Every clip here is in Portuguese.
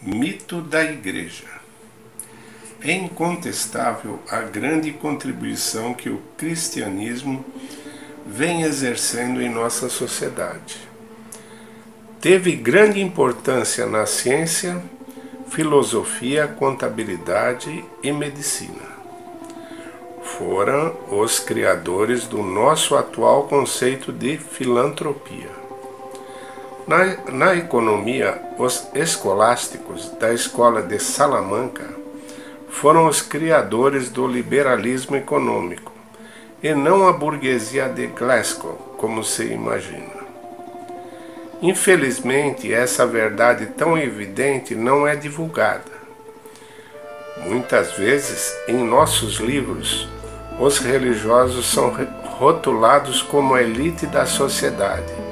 Mito da Igreja. É incontestável a grande contribuição que o cristianismo vem exercendo em nossa sociedade. Teve grande importância na ciência, filosofia, contabilidade e medicina. Foram os criadores do nosso atual conceito de filantropia. Na economia, os escolásticos da escola de Salamanca foram os criadores do liberalismo econômico, e não a burguesia de Glasgow, como se imagina. Infelizmente, essa verdade tão evidente não é divulgada. Muitas vezes, em nossos livros, os religiosos são rotulados como a elite da sociedade,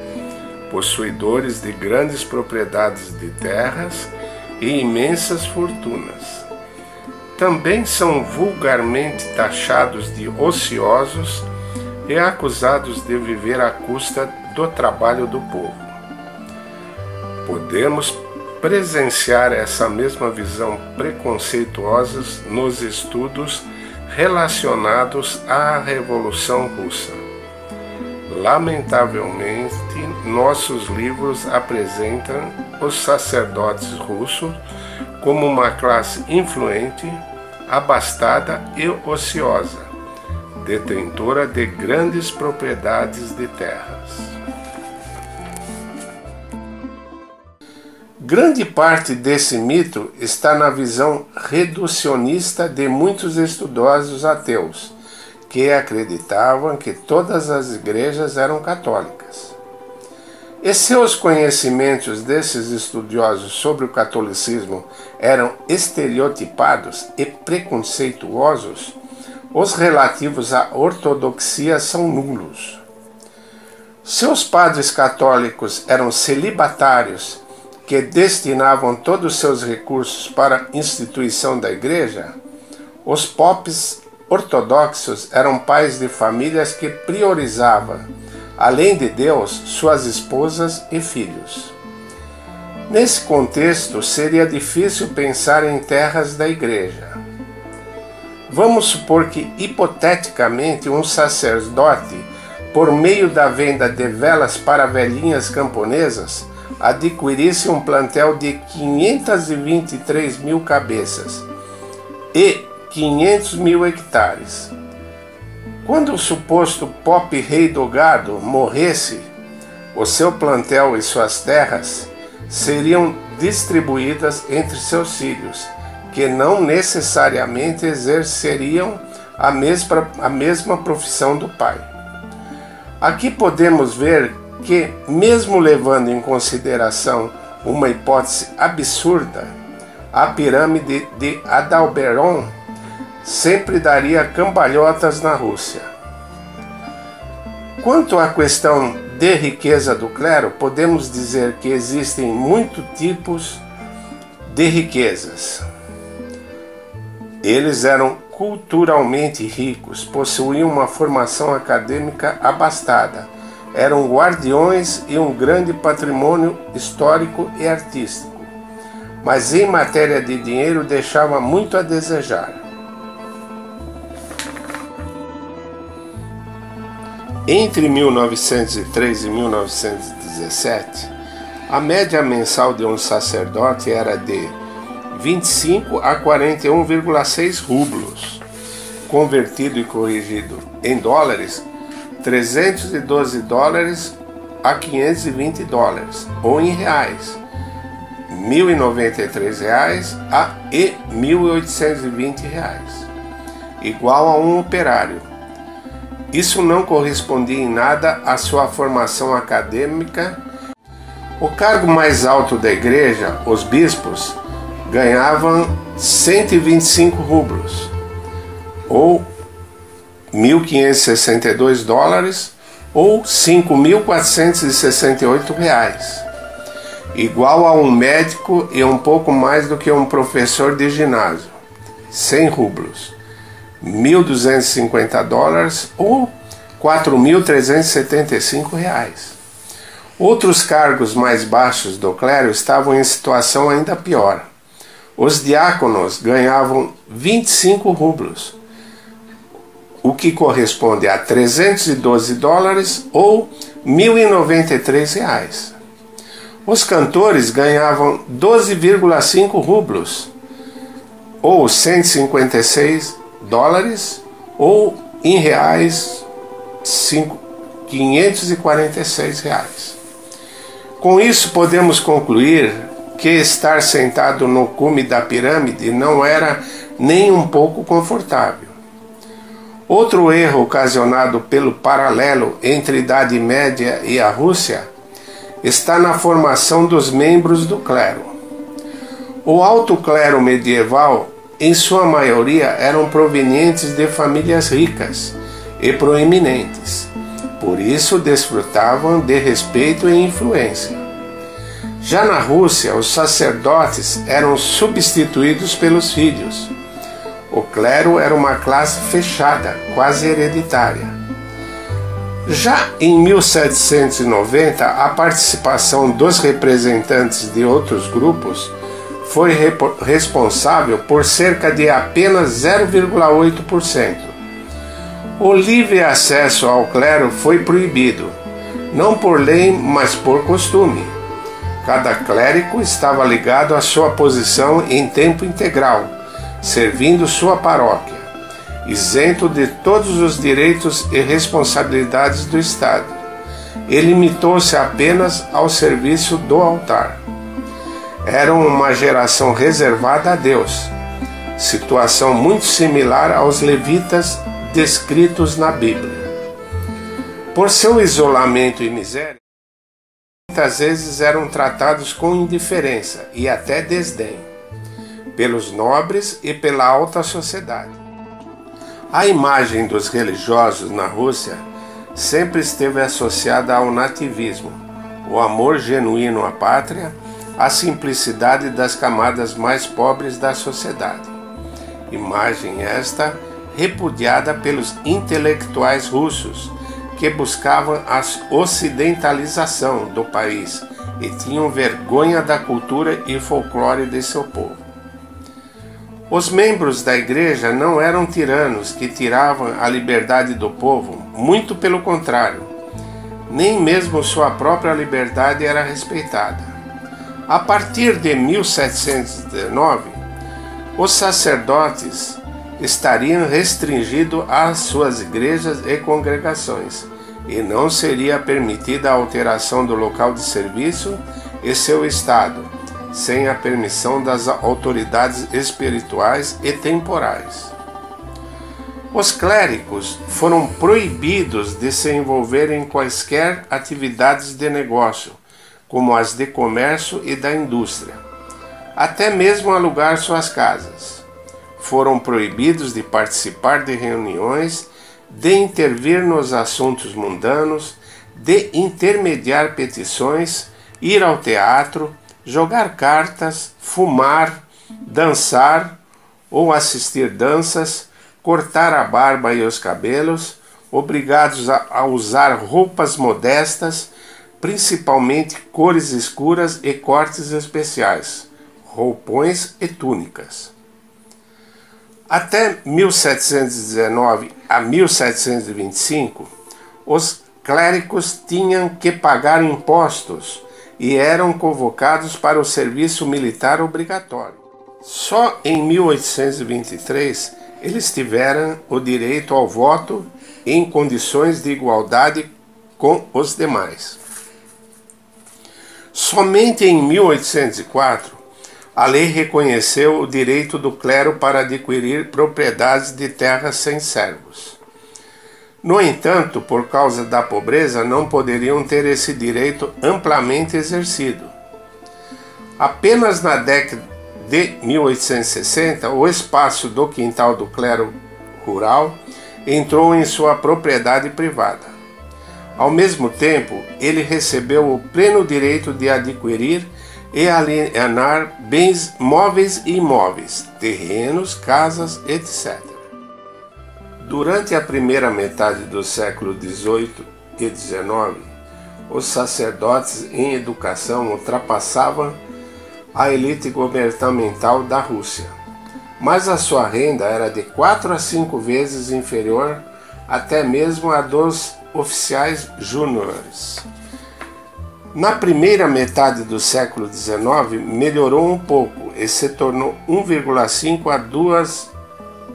possuidores de grandes propriedades de terras e imensas fortunas. Também são vulgarmente taxados de ociosos e acusados de viver à custa do trabalho do povo. Podemos presenciar essa mesma visão preconceituosa nos estudos relacionados à Revolução Russa. Lamentavelmente, nossos livros apresentam os sacerdotes russos como uma classe influente, abastada e ociosa, detentora de grandes propriedades de terras. Grande parte desse mito está na visão reducionista de muitos estudiosos ateus, que acreditavam que todas as igrejas eram católicas. E seus conhecimentos desses estudiosos sobre o catolicismo eram estereotipados e preconceituosos, os relativos à ortodoxia são nulos. Seus padres católicos eram celibatários que destinavam todos os seus recursos para a instituição da igreja. Os popes ortodoxos eram pais de famílias que priorizavam, além de Deus, suas esposas e filhos. Nesse contexto, seria difícil pensar em terras da igreja. Vamos supor que, hipoteticamente, um sacerdote, por meio da venda de velas para velhinhas camponesas, adquirisse um plantel de 523 mil cabeças e 500 mil hectares. Quando o suposto Pope Rei do Gado morresse, o seu plantel e suas terras seriam distribuídas entre seus filhos, que não necessariamente exerceriam a mesma profissão do pai. Aqui podemos ver que, mesmo levando em consideração uma hipótese absurda, a pirâmide de Adalberon sempre daria cambalhotas na Rússia. Quanto à questão de riqueza do clero, podemos dizer que existem muitos tipos de riquezas. Eles eram culturalmente ricos, possuíam uma formação acadêmica abastada, eram guardiões e um grande patrimônio histórico e artístico, mas em matéria de dinheiro deixava muito a desejar. Entre 1903 e 1917, a média mensal de um sacerdote era de 25 a 41,6 rublos, convertido e corrigido em dólares, 312 dólares a 520 dólares, ou em reais, R$ 1.093 e R$ 1.820, igual a um operário. Isso não correspondia em nada à sua formação acadêmica. O cargo mais alto da igreja, os bispos, ganhavam 125 rublos, ou $1.562, ou R$ 5.468, igual a um médico e um pouco mais do que um professor de ginásio, 100 rublos, $1.250, ou R$ 4.375. Outros cargos mais baixos do clero estavam em situação ainda pior. Os diáconos ganhavam 25 rublos, o que corresponde a $312, ou R$ 1.093. Os cantores ganhavam 12,5 rublos, ou $156, ou em reais R$ 546. Com isso podemos concluir que estar sentado no cume da pirâmide não era nem um pouco confortável. Outro erro ocasionado pelo paralelo entre a Idade Média e a Rússia está na formação dos membros do clero. O alto clero medieval, em sua maioria, eram provenientes de famílias ricas e proeminentes, por isso desfrutavam de respeito e influência. Já na Rússia, os sacerdotes eram substituídos pelos filhos. O clero era uma classe fechada, quase hereditária. Já em 1790, a participação dos representantes de outros grupos foi responsável por cerca de apenas 0,8%. O livre acesso ao clero foi proibido, não por lei, mas por costume. Cada clérigo estava ligado à sua posição em tempo integral, servindo sua paróquia, isento de todos os direitos e responsabilidades do Estado. Ele limitou-se apenas ao serviço do altar. Eram uma geração reservada a Deus, situação muito similar aos levitas descritos na Bíblia. Por seu isolamento e miséria, muitas vezes eram tratados com indiferença e até desdém pelos nobres e pela alta sociedade. A imagem dos religiosos na Rússia sempre esteve associada ao nativismo, o amor genuíno à pátria, a simplicidade das camadas mais pobres da sociedade. Imagem esta repudiada pelos intelectuais russos, que buscavam a ocidentalização do país e tinham vergonha da cultura e folclore de seu povo. Os membros da igreja não eram tiranos que tiravam a liberdade do povo, muito pelo contrário. Nem mesmo sua própria liberdade era respeitada. A partir de 1719, os sacerdotes estariam restringidos às suas igrejas e congregações, e não seria permitida a alteração do local de serviço e seu estado, sem a permissão das autoridades espirituais e temporais. Os clérigos foram proibidos de se envolver em quaisquer atividades de negócio, como as de comércio e da indústria, até mesmo alugar suas casas. Foram proibidos de participar de reuniões, de intervir nos assuntos mundanos, de intermediar petições, ir ao teatro, jogar cartas, fumar, dançar ou assistir danças, cortar a barba e os cabelos, obrigados a usar roupas modestas, principalmente cores escuras e cortes especiais, roupões e túnicas. Até 1719 a 1725, os clérigos tinham que pagar impostos e eram convocados para o serviço militar obrigatório. Só em 1823 eles tiveram o direito ao voto em condições de igualdade com os demais. Somente em 1804, a lei reconheceu o direito do clero para adquirir propriedades de terras sem servos. No entanto, por causa da pobreza, não poderiam ter esse direito amplamente exercido. Apenas na década de 1860, o espaço do quintal do clero rural entrou em sua propriedade privada. Ao mesmo tempo, ele recebeu o pleno direito de adquirir e alienar bens móveis e imóveis, terrenos, casas, etc. Durante a primeira metade do século XVIII e XIX, os sacerdotes em educação ultrapassavam a elite governamental da Rússia, mas a sua renda era de 4 a 5 vezes inferior até mesmo a dos oficiais júniores. Na primeira metade do século XIX, melhorou um pouco e se tornou 1,5 a 2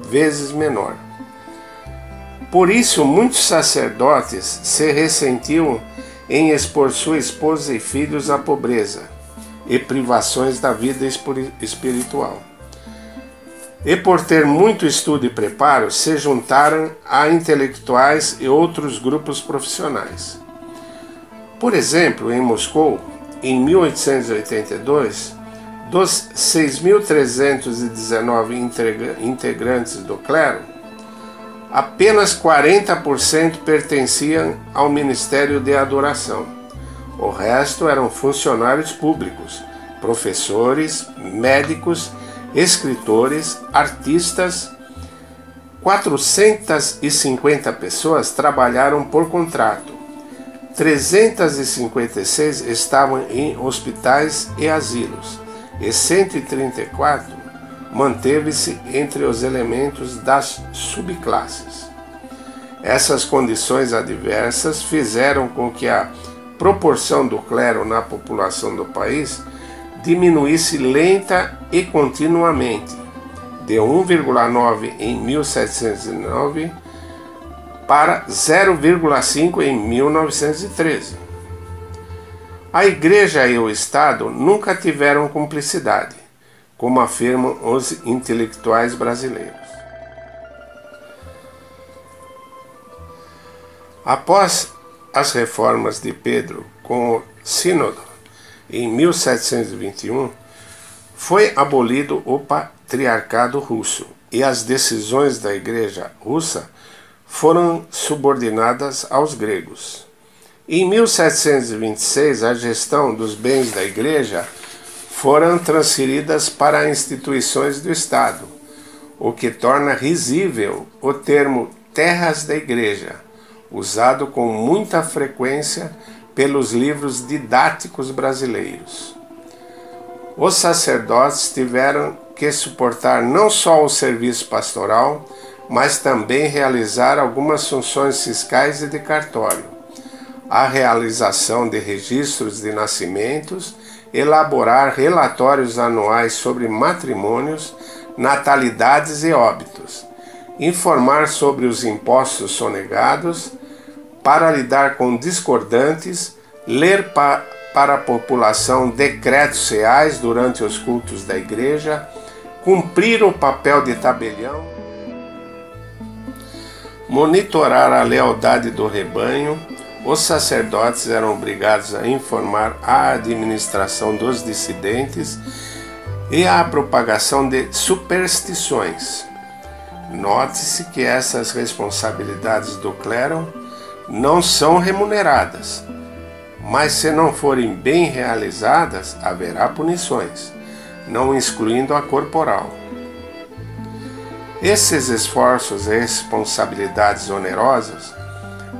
vezes menor. Por isso, muitos sacerdotes se ressentiam em expor sua esposa e filhos à pobreza e privações da vida espiritual. E por ter muito estudo e preparo, se juntaram a intelectuais e outros grupos profissionais. Por exemplo, em Moscou, em 1882, dos 6.319 integrantes do clero, apenas 40% pertenciam ao Ministério de Adoração. O resto eram funcionários públicos, professores, médicos, escritores, artistas. 450 pessoas trabalharam por contrato. 356 estavam em hospitais e asilos, e 134 manteve-se entre os elementos das subclasses. Essas condições adversas fizeram com que a proporção do clero na população do país diminuísse lenta e continuamente, de 1,9 em 1709 para 0,5 em 1913. A Igreja e o Estado nunca tiveram cumplicidade, como afirmam os intelectuais brasileiros. Após as reformas de Pedro com o Sínodo, em 1721, foi abolido o patriarcado russo e as decisões da Igreja russa foram subordinadas aos gregos. Em 1726, a gestão dos bens da Igreja foram transferidas para instituições do Estado, o que torna risível o termo terras da Igreja, usado com muita frequência pelos livros didáticos brasileiros. Os sacerdotes tiveram que suportar não só o serviço pastoral, mas também realizar algumas funções fiscais e de cartório, a realização de registros de nascimentos, elaborar relatórios anuais sobre matrimônios, natalidades e óbitos, informar sobre os impostos sonegados, para lidar com discordantes, ler para a população decretos reais durante os cultos da igreja, cumprir o papel de tabelião, monitorar a lealdade do rebanho. Os sacerdotes eram obrigados a informar a administração dos dissidentes e a propagação de superstições. Note-se que essas responsabilidades do clero não são remuneradas, mas se não forem bem realizadas, haverá punições, não excluindo a corporal. Esses esforços e responsabilidades onerosas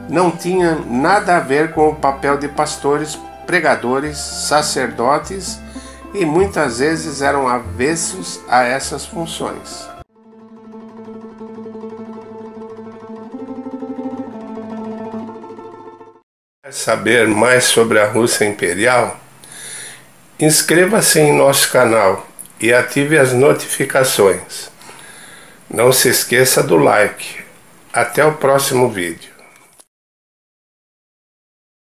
não tinham nada a ver com o papel de pastores, pregadores, sacerdotes e muitas vezes eram avessos a essas funções. Quer saber mais sobre a Rússia Imperial? Inscreva-se em nosso canal e ative as notificações. Não se esqueça do like. Até o próximo vídeo.